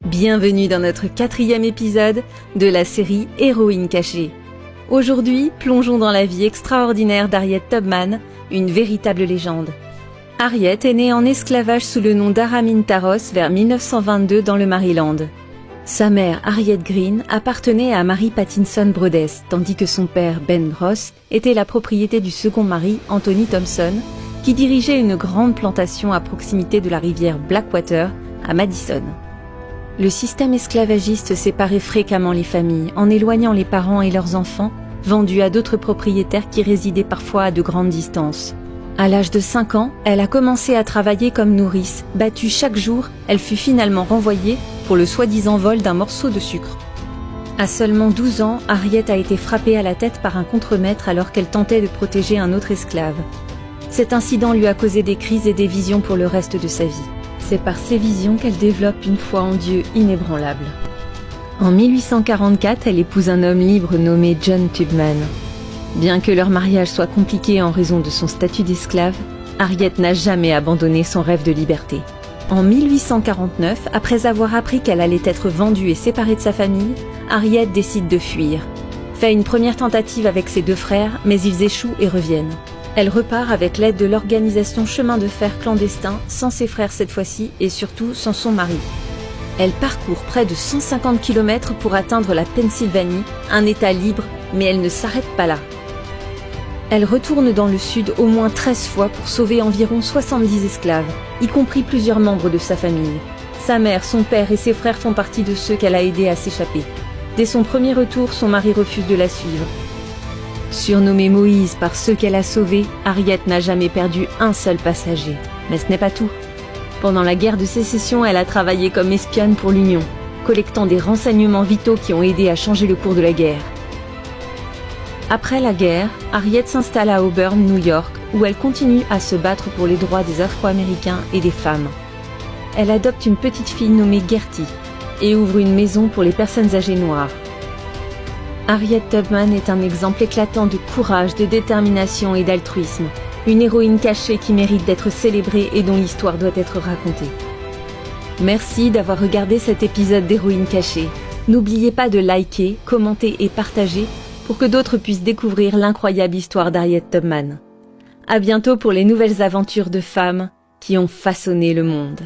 Bienvenue dans notre 4e épisode de la série Héroïne cachée. Aujourd'hui, plongeons dans la vie extraordinaire d'Harriet Tubman, une véritable légende. Harriet est née en esclavage sous le nom d'Aramin Taros vers 1922 dans le Maryland. Sa mère, Harriet Green, appartenait à Mary Pattinson Brodes, tandis que son père, Ben Ross, était la propriété du second mari, Anthony Thompson, qui dirigeait une grande plantation à proximité de la rivière Blackwater, à Madison. Le système esclavagiste séparait fréquemment les familles, en éloignant les parents et leurs enfants, vendus à d'autres propriétaires qui résidaient parfois à de grandes distances. À l'âge de 5 ans, elle a commencé à travailler comme nourrice. Battue chaque jour, elle fut finalement renvoyée pour le soi-disant vol d'un morceau de sucre. À seulement 12 ans, Harriet a été frappée à la tête par un contremaître alors qu'elle tentait de protéger un autre esclave. Cet incident lui a causé des crises et des visions pour le reste de sa vie. C'est par ces visions qu'elle développe une foi en Dieu inébranlable. En 1844, elle épouse un homme libre nommé John Tubman. Bien que leur mariage soit compliqué en raison de son statut d'esclave, Harriet n'a jamais abandonné son rêve de liberté. En 1849, après avoir appris qu'elle allait être vendue et séparée de sa famille, Harriet décide de fuir. Fait une première tentative avec ses 2 frères, mais ils échouent et reviennent. Elle repart avec l'aide de l'organisation Chemin de Fer clandestin, sans ses frères cette fois-ci et surtout sans son mari. Elle parcourt près de 150 km pour atteindre la Pennsylvanie, un État libre, mais elle ne s'arrête pas là. Elle retourne dans le sud au moins 13 fois pour sauver environ 70 esclaves, y compris plusieurs membres de sa famille. Sa mère, son père et ses frères font partie de ceux qu'elle a aidés à s'échapper. Dès son premier retour, son mari refuse de la suivre. Surnommée Moïse par ceux qu'elle a sauvés, Harriet n'a jamais perdu un seul passager. Mais ce n'est pas tout. Pendant la guerre de sécession, elle a travaillé comme espionne pour l'Union, collectant des renseignements vitaux qui ont aidé à changer le cours de la guerre. Après la guerre, Harriet s'installe à Auburn, New York, où elle continue à se battre pour les droits des Afro-Américains et des femmes. Elle adopte une petite fille nommée Gertie et ouvre une maison pour les personnes âgées noires. Harriet Tubman est un exemple éclatant de courage, de détermination et d'altruisme. Une héroïne cachée qui mérite d'être célébrée et dont l'histoire doit être racontée. Merci d'avoir regardé cet épisode d'Héroïne cachée. N'oubliez pas de liker, commenter et partager pour que d'autres puissent découvrir l'incroyable histoire d'Harriet Tubman. À bientôt pour les nouvelles aventures de femmes qui ont façonné le monde.